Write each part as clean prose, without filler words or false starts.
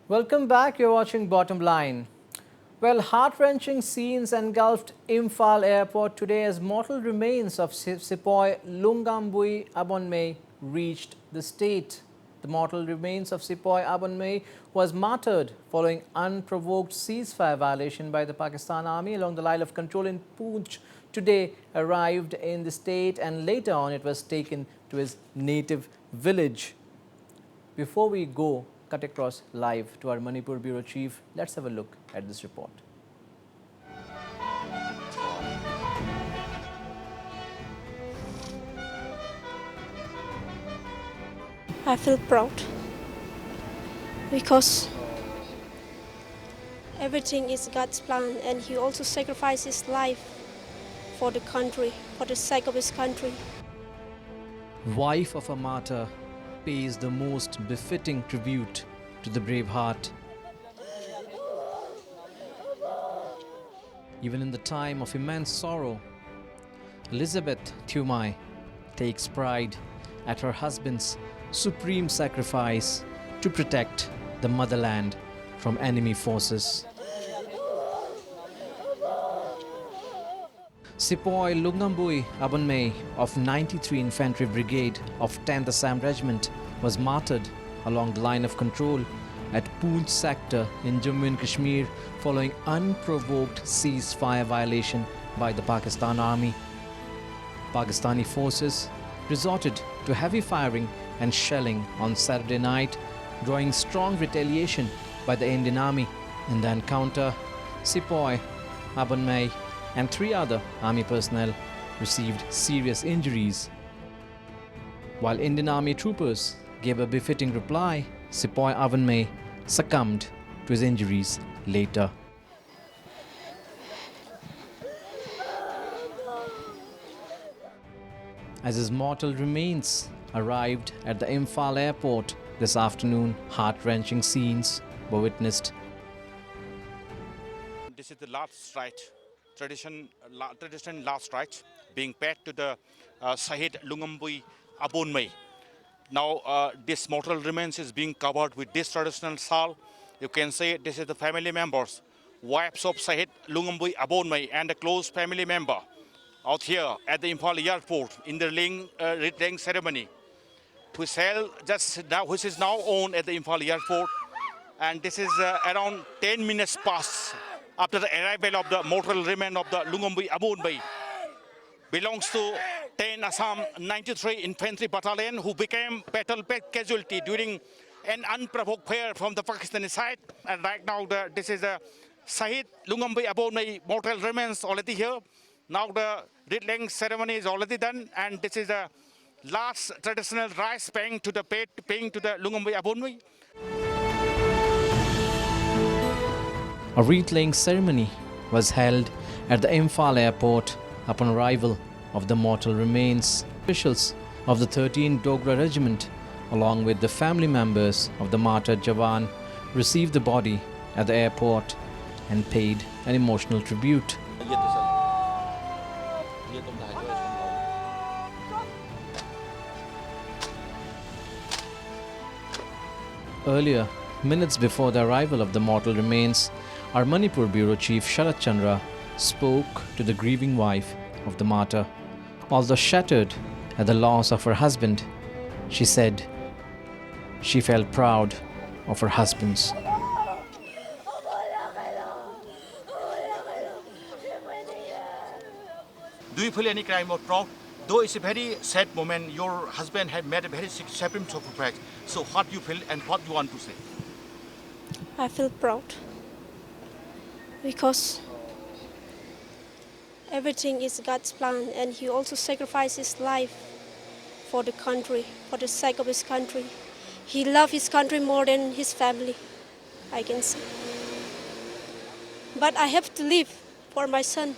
Welcome back. You're watching Bottom Line. Well, heart-wrenching scenes engulfed Imphal Airport today as mortal remains of Sepoy Lungambui Abonmei reached the state. The mortal remains of Sepoy Abonmei was martyred following unprovoked ceasefire violation by the Pakistan Army along the line of control in Poonch. Today arrived in the state and later on it was taken to his native village. Before we go cut across live to our Manipur Bureau Chief, let's have a look at this report. I feel proud because everything is God's plan, and he also sacrificed his life for the country, for the sake of his country. Wife of a martyr pays the most befitting tribute to the brave heart. Even in the time of immense sorrow, Elizabeth Thumai takes pride at her husband's supreme sacrifice to protect the motherland from enemy forces. Sepoy Lungambui Abonmei of 93 Infantry Brigade of 10th Assam Regiment was martyred along the line of control at Poonch sector in Jammu and Kashmir following unprovoked ceasefire violation by the Pakistan Army. Pakistani forces resorted to heavy firing and shelling on Saturday night, drawing strong retaliation by the Indian Army. In the encounter, Sepoy Abonmei and 3 other army personnel received serious injuries. While Indian Army troopers gave a befitting reply, Sepoy Abonmei succumbed to his injuries later. As his mortal remains arrived at the Imphal airport this afternoon, heart-wrenching scenes were witnessed. This is the last rite, tradition last rite being paid to the Shahid Lungambui Abonmei. Now this mortal remains is being covered with this traditional shawl. You can say this is the family members, wives of Shahid Lungambui Abonmei and a close family member out here at the Imphal airport in the laying ceremony, which is now on at the Imphal airport. And this is around 10 minutes past after the arrival of the mortal remain of the Lungambui Abonmei. Belongs to 10 Assam 93 Infantry Battalion, who became battle casualty during an unprovoked fire from the Pakistani side. And right now this is the Shahid Lungambui Abonmei mortal remains already here. Now the wreath-laying ceremony is already done, and this is the last traditional rice paying to the Lungambui Abonmei. A wreath-laying ceremony was held at the Imphal airport upon arrival of the mortal remains. Officials of the 13th Dogra Regiment, along with the family members of the martyred Jawan, received the body at the airport and paid an emotional tribute. Earlier, minutes before the arrival of the mortal remains, our Manipur Bureau Chief Sharat Chandra spoke to the grieving wife of the martyr. Although shattered at the loss of her husband, she said she felt proud of her husband's. Do you feel any kind of proud? Though it's a very sad moment, your husband had made a very supreme sacrifice. So what you feel and what you want to say? I feel proud because everything is God's plan, and he also sacrificed his life for the country, for the sake of his country. He loved his country more than his family, I can say. But I have to live for my son.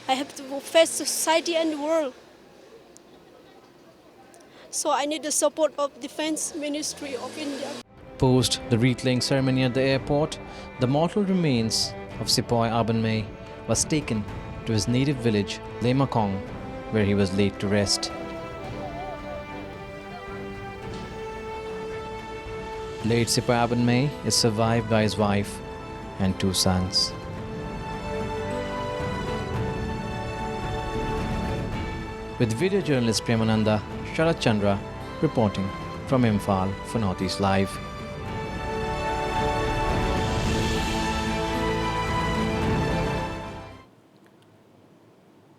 I have to face society and the world. So I need the support of Defense Ministry of India. Post the wreath-laying ceremony at the airport, the mortal remains of Sepoy Abonmei was taken to his native village, Lemakong, where he was laid to rest. Late Sipai Aban May is survived by his wife and 2 sons. With video journalist Premananda Sharat Chandra reporting from Imphal for Northeast Live.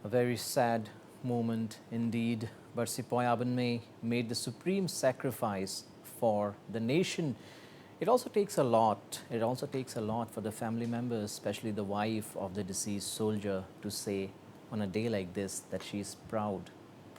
A very sad moment indeed, but Sipai Aban May made the supreme sacrifice for the nation. It also takes a lot. It also takes a lot for the family members, especially the wife of the deceased soldier, to say on a day like this that she is proud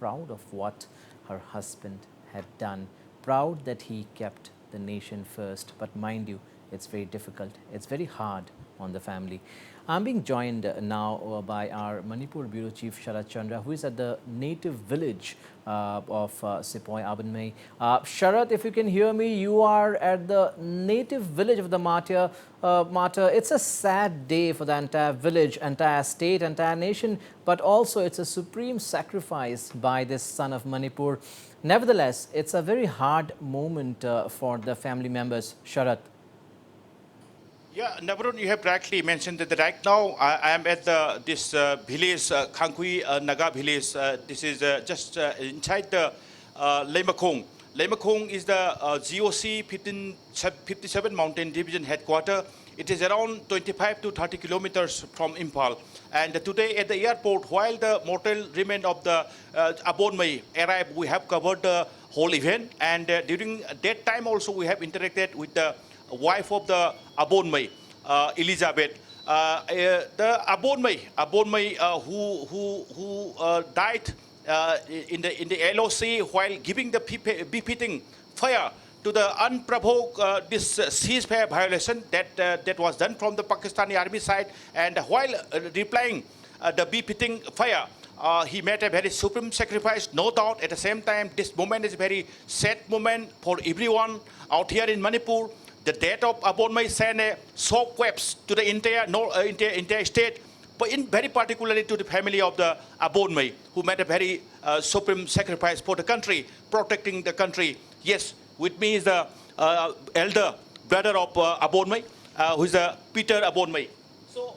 of what her husband had done, proud that he kept the nation first. But mind you, it's very difficult. It's very hard on the family. I'm being joined now by our Manipur Bureau Chief Sharat Chandra, who is at the native village of Sipai Aban May. Sharat, if you can hear me, you are at the native village of the martyr. It's a sad day for the entire village, entire state, entire nation, but also it's a supreme sacrifice by this son of Manipur. Nevertheless, it's a very hard moment for the family members. Sharat. Yeah, Nabarun, you have rightly mentioned that right now I am at this village, Khangkui Naga village. This is just inside the Leimakong. Leimakong is the GOC 57 Mountain Division headquarters. It is around 25 to 30 kilometers from Imphal. And today at the airport, while the mortal remains of the Abon May arrived, we have covered the whole event. And during that time also, we have interacted with the wife of the Abon May, Elizabeth. The Abon May, who died in the LOC while giving the befitting fire to the unprovoked this ceasefire violation that was done from the Pakistani army side, and while replying the befitting fire, he made a very supreme sacrifice, no doubt. At the same time, this moment is a very sad moment for everyone out here in Manipur. The death of Abon May sent a shock waves to the entire state, but very particularly to the family of the Abon May, who made a very supreme sacrifice for the country, protecting the country. Yes, with me is the elder brother of Abon May, who is Peter Abon May. So,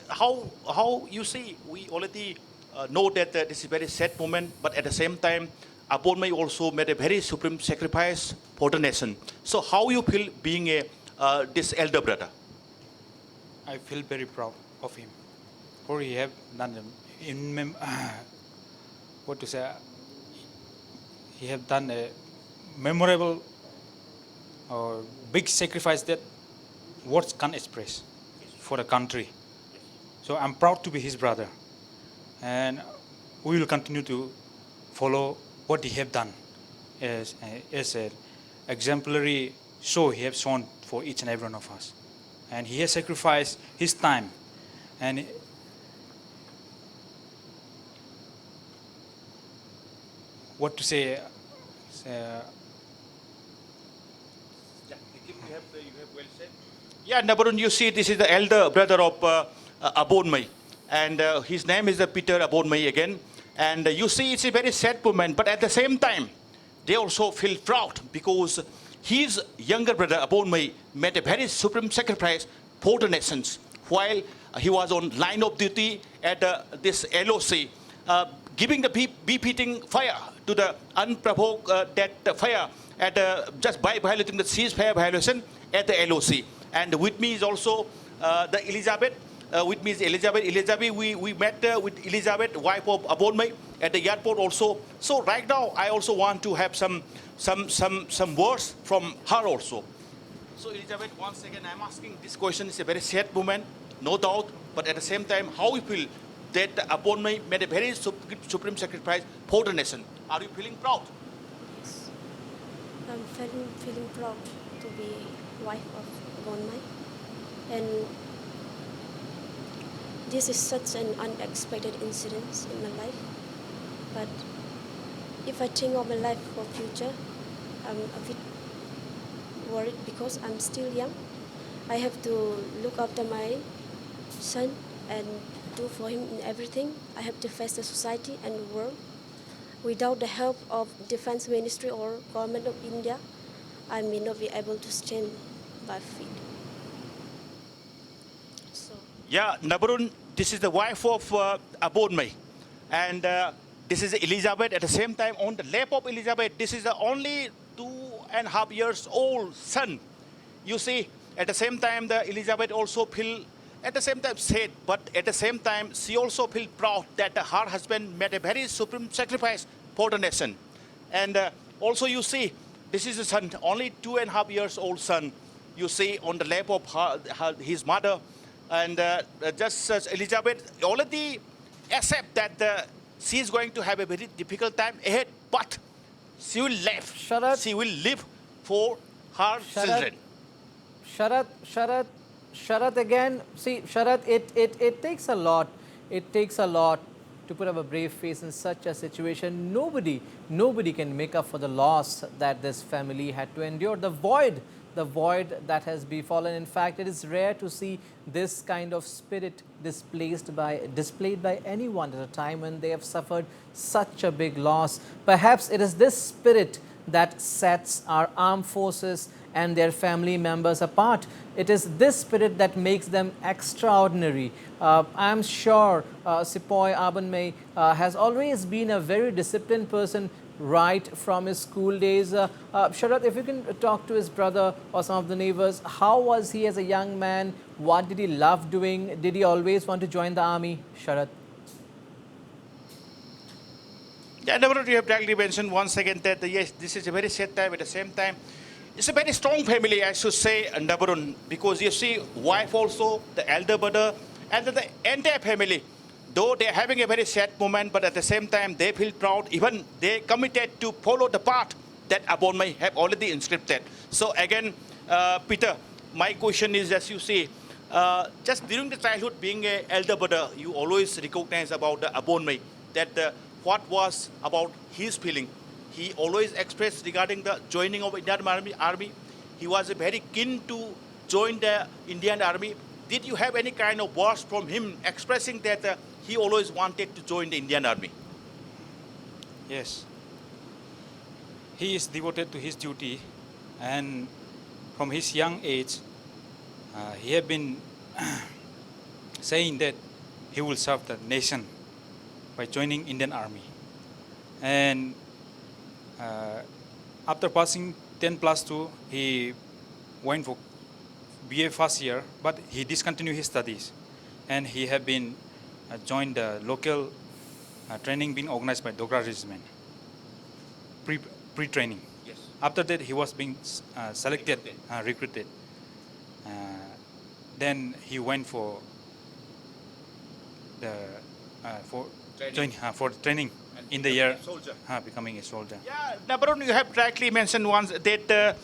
how you see, we already know that this is a very sad moment, but at the same time, Abon May also made a very supreme sacrifice for the nation. So how you feel being this elder brother? I feel very proud of him, for he have done he have done a memorable or big sacrifice that words can't express for the country. So I'm proud to be his brother, and we will continue to follow what he have done as an exemplary show he have shown for each and every one of us. And he has sacrificed his time. And what to say? Yeah, Nabarun, you see, this is the elder brother of Abon May, and his name is Peter Abon May again. And you see, it's a very sad moment, but at the same time, they also feel proud because his younger brother, Abon May, made a very supreme sacrifice for the nations while he was on line of duty at this LOC, giving the befitting fire to the unprovoked that fire at just by violating the ceasefire violation at the LOC. And with me is also the Elizabeth. With me is Elizabeth. We met with Elizabeth, wife of Abon May, at the airport also. So right now, I also want to have some words from her also. So Elizabeth, once again, I'm asking this question. It's a very sad moment, no doubt, but at the same time, how you feel that Abon May made a very supreme sacrifice for the nation? Are you feeling proud? Yes. I'm feeling proud to be wife of Abon May, and this is such an unexpected incident in my life. But if I think of my life for future, I'm a bit worried because I'm still young. I have to look after my son and do for him in everything. I have to face the society and the world. Without the help of Defense Ministry or Government of India, I may not be able to stand by feet. So Yeah, Nabarun, this is the wife of Abonmei. And this is Elizabeth. At the same time, on the lap of Elizabeth, this is the only 2.5 years old son. You see, at the same time, the Elizabeth also feel, at the same time sad, but at the same time, she also feel proud that her husband made a very supreme sacrifice for the nation. And also you see, this is a son, only 2.5 years old son. You see on the lap of his mother. And just as Elizabeth already accept that she is going to have a very difficult time ahead, but she will live. Sharat. She will live for her Sharat. children. Sharat again. See, Sharat, it takes a lot. It takes a lot to put up a brave face in such a situation. Nobody can make up for the loss that this family had to endure. The void that has befallen. In fact, it is rare to see this kind of spirit displayed by anyone at a time when they have suffered such a big loss. Perhaps it is this spirit that sets our armed forces and their family members apart. It is this spirit that makes them extraordinary. I am sure Sepoy Abonmei has always been a very disciplined person right from his school days. Sharat, if you can talk to his brother or some of the neighbors, how was he as a young man? What did he love doing? Did he always want to join the army? Sharat. Yeah, Nabarun, you have directly mentioned once again that yes, this is a very sad time. At the same time, it's a very strong family, I should say, Nabarun, because you see, wife also, the elder brother, and the entire family. Though they are having a very sad moment, but at the same time, they feel proud. Even they committed to follow the path that Abonmei have already inscripted. So again, Peter, my question is, as you see, just during the childhood, being an elder brother, you always recognize about the Abonmei, that what was about his feeling. He always expressed regarding the joining of Indian Army. He was very keen to join the Indian Army. Did you have any kind of words from him expressing that he always wanted to join the Indian Army? Yes. He is devoted to his duty, and from his young age, he had been saying that he will serve the nation by joining Indian Army. And after passing 10+2, he went for BA first year, but he discontinued his studies, and he had been joined the local training being organized by Dogra Regiment, pre-training. Yes. After that, he was being selected, recruited. Then he went for the for training And in the year soldier. becoming a soldier. Yeah, Nabarun, you have rightly mentioned once that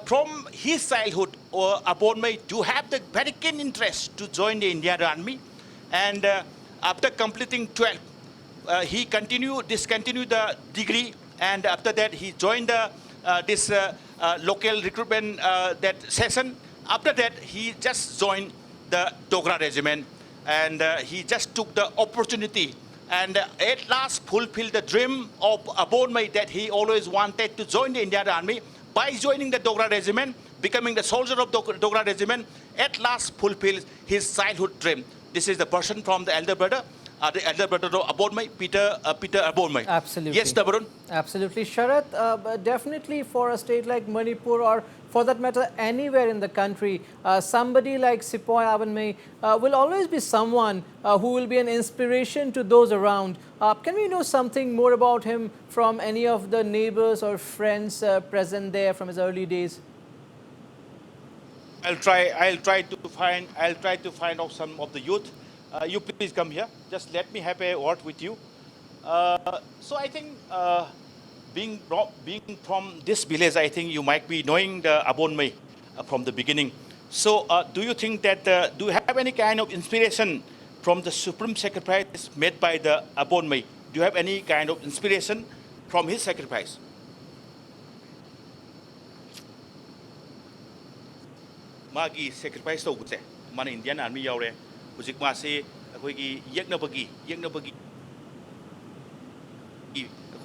from his childhood, Abonmei do have the very keen interest to join the Indian Army, and after completing 12, he discontinued the degree, and after that he joined this local recruitment that session. After that, he just joined the Dogra Regiment, and he just took the opportunity and at last fulfilled the dream of Abonmei that he always wanted to join the Indian Army. By joining the Dogra Regiment, becoming the soldier of Dogra Regiment, at last fulfilled his childhood dream. This is the person from the elder brother of Abonmei, Peter Abonmei. Absolutely. Yes, Nabarun? Absolutely. Sharat, definitely for a state like Manipur, or for that matter anywhere in the country, somebody like Sepoy Abonmei will always be someone who will be an inspiration to those around. Can we know something more about him from any of the neighbors or friends present there from his early days? I'll try to find out some of the youth. You please come here. Just let me have a word with you. So I think being from this village, I think you might be knowing the Abonmei from the beginning. So do you think that do you have any kind of inspiration from the supreme sacrifice made by the Abonmei? Do you have any kind of inspiration from his sacrifice? Magi sacrifice to guse mana Indian Army yaure hujik ma se akhoi gi yeknabagi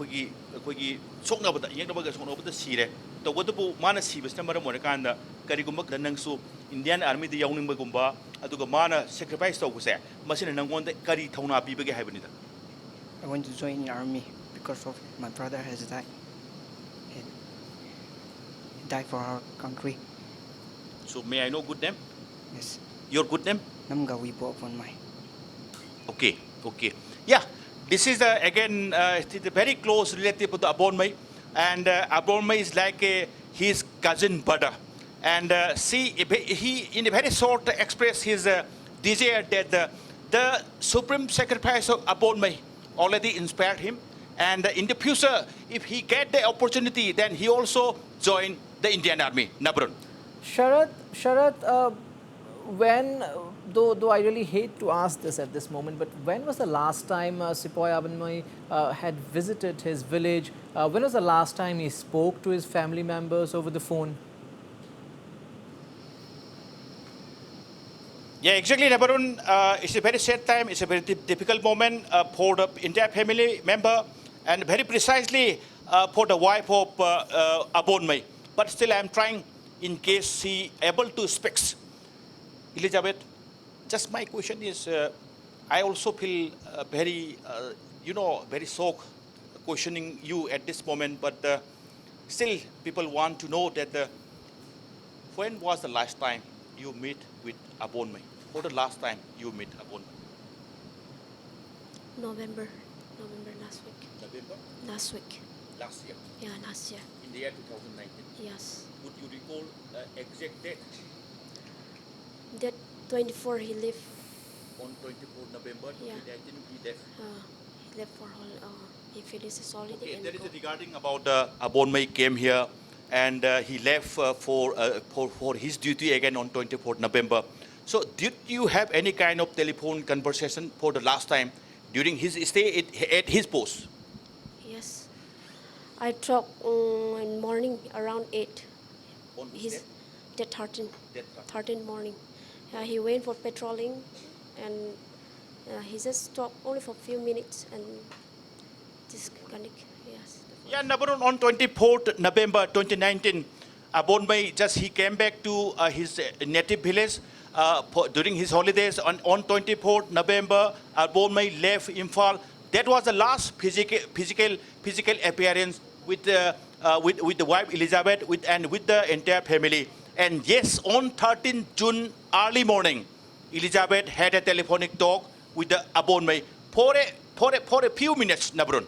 ꯑꯩꯈꯣꯏꯒꯤ ꯁꯣꯛꯅꯕꯗ ꯌꯦꯡꯅꯕꯒ ꯁꯣꯛꯅꯕꯗ ꯁꯤꯔꯦ ꯇꯧꯕꯇꯕꯨ ꯃꯥꯅ ꯁꯤꯕꯁꯤꯅ ꯃꯔꯝ ꯑꯣꯏꯔꯀꯥꯟꯗ ꯀꯔꯤꯒꯨꯝꯕ ꯅꯪꯁꯨ Indian ꯑꯥꯔꯃꯤꯗ ꯌꯥꯎꯅꯤꯡꯕꯒꯨꯝꯕ ꯑꯗꯨꯒ ꯃꯥꯅ ꯁꯦꯀ꯭ꯔꯤꯐꯥꯏꯁ ꯇꯧꯕꯁꯦ ꯃꯁꯤꯅ ꯅꯪꯉꯣꯟꯗ ꯀꯔꯤ ꯊꯧꯅꯥ ꯄꯤꯕꯒꯦ ꯍꯥꯏꯕꯅꯤꯗ I want to join the army because of my brother has died. He died for our country. So may I know good name? Yes. Your good name? Namga Wipo upon my. Okay, okay. Yeah, this is again it is a very close relative to Abonmai, and Abonmai is like his cousin brother. And see, he in a very short expressed his desire that the supreme sacrifice of Abonmai already inspired him, and in the future, if he get the opportunity, then he also join the Indian Army. Nabrun. Sharat, when, though I really hate to ask this at this moment, but when was the last time Sepoy Abanmai had visited his village? When was the last time he spoke to his family members over the phone? Yeah, exactly, Nabarun. It's a very sad time. It's a very difficult moment for the entire family member, and very precisely for the wife of Abonmai. But still, I'm trying, in case he able to speak. Elizabeth, just my question is, I also feel very, very shocked questioning you at this moment. But still, people want to know that when was the last time you meet with Abonmai? For the last time you meet Abonmai? November last week. November Last week. last year, Yeah, last year. in the year 2019. Yes. Would you recall exact date? That 24 he left. On 24 November Yeah. 2019, he left. He left for he finished his holiday Okay, and there is go. a regarding about Abonmai came here and he left for his duty again on 24th November. So did you have any kind of telephone conversation for the last time during his stay at his post? Yes. I talked in morning around 8. On which His date? that 13. That 13 morning. He went for patrolling and he just talked only for a few minutes and disconnect. Yes. Yeah, Nabarun, on 24th November 2019, Abonmai he came back to his native village during his holidays. On 24th November, Abonmai left Imphal. That was the last physical appearance with the wife Elizabeth and with the entire family. And yes, on 13th June early morning, Elizabeth had a telephonic talk with the Abonmai for a few minutes, Nabrun.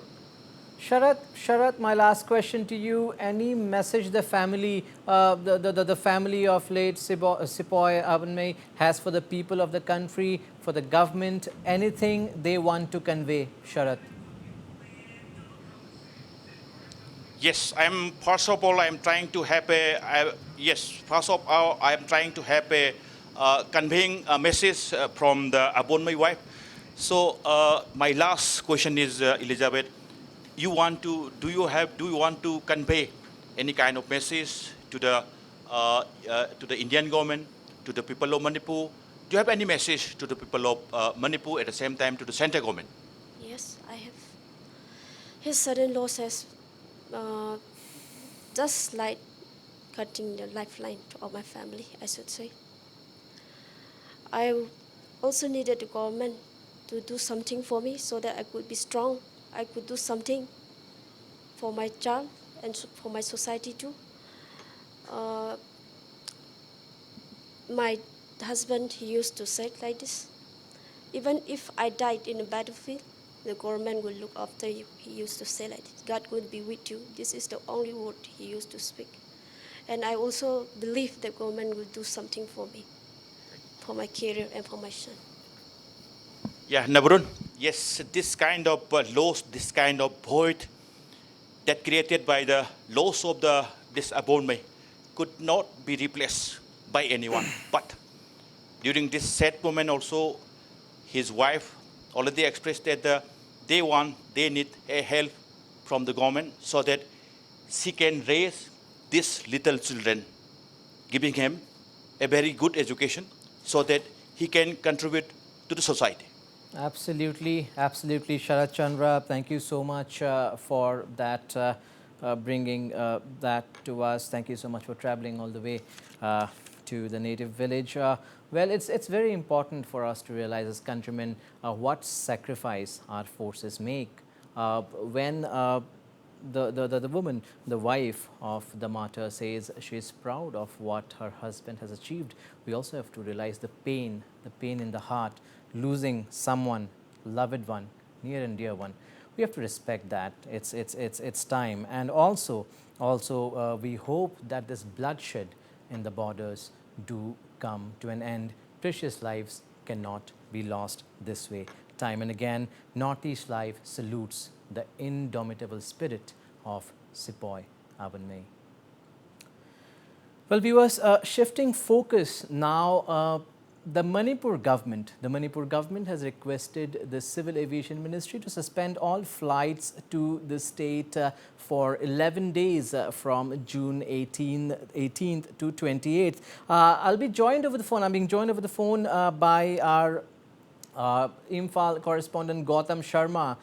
Sharat, my last question to you. Any message the family, the family of late Sepoy Abanmai has for the people of the country, for the government, anything they want to convey, Sharat? Yes, first of all, I'm trying to have conveying a message from the Abonmai wife. So my last question is, Elizabeth, do you want to convey any kind of message to the Indian government, to the people of Manipur? Do you have any message to the people of Manipur at the same time to the central government? Yes, I have. His sudden loss has just like cutting the lifeline to all my family, I should say. I also needed the government to do something for me so that I could be strong. I could do something for my child and for my society too. My husband, he used to say it like this: even if I died in a battlefield, the government will look after you. He used to say like this. God will be with you. This is the only word he used to speak. And I also believe the government will do something for me, for my career and for my son. Yeah, Nabrun. Yes, this kind of loss, this kind of void that created by the loss of this Abonmai could not be replaced by anyone. But during this sad moment also, his wife already expressed that they need a help from the government so that she can raise these little children, giving him a very good education so that he can contribute to the society. Absolutely, absolutely, Sharat Chandra. Thank you so much for that, bringing that to us. Thank you so much for traveling all the way to the native village. Well, it's very important for us to realize as countrymen what sacrifice our forces make. When the woman, the wife of the martyr, says she is proud of what her husband has achieved, we also have to realize the pain in the heart, losing someone, loved one, near and dear one. We have to respect that. It's time, and also we hope that this bloodshed in the borders do come to an end. Precious lives cannot be lost this way. Time and again, Northeast Live salutes the indomitable spirit of Sepoy Aban. Well, viewers, shifting focus now, the Manipur government has requested the Civil Aviation Ministry to suspend all flights to the state for 11 days from June 18th to 28th. I'll be joined over the phone. I'm being joined over the phone by our Imphal correspondent Gautam Sharma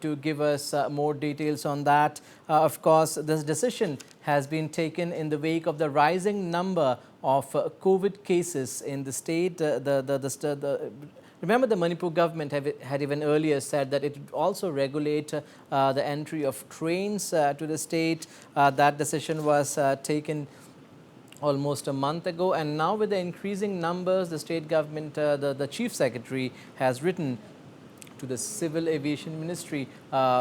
to give us more details on that. Of course, this decision has been taken in the wake of the rising number of COVID cases in the state. Remember, the Manipur government had even earlier said that it would also regulate the entry of trains to the state. That decision was taken almost a month ago, and now with the increasing numbers, the state government, the chief secretary has written to the Civil Aviation Ministry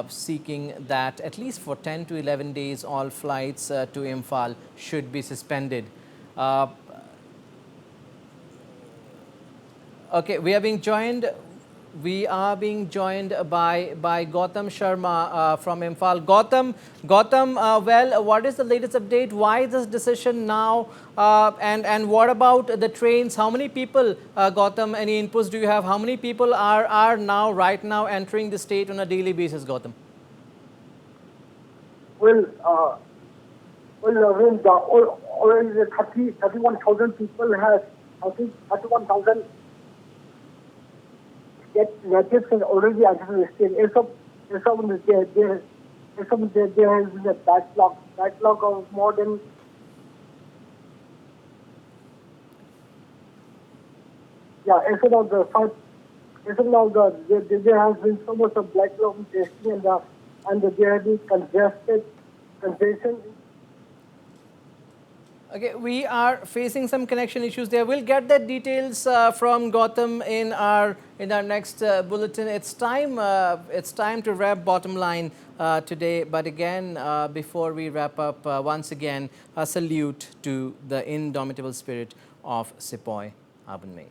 seeking that at least for 10 to 11 days all flights to Imphal should be suspended. Okay, we are being joined by Gautam Sharma from Imphal. Gautam, well, what is the latest update? Why this decision now? And what about the trains? How many people, Gautam, any inputs do you have? How many people are right now entering the state on a daily basis, Gautam? Well, already 31,000 people have, I think 31,000 natives have already entered the state. There has been a backlog of more than there has been so much of backlog testing and there has been congestion. Okay, we are facing some connection issues there. We'll get the details from Gautam in our next bulletin. It's time to wrap Bottom Line today. But again, before we wrap up, once again, a salute to the indomitable spirit of Sepoy Aban.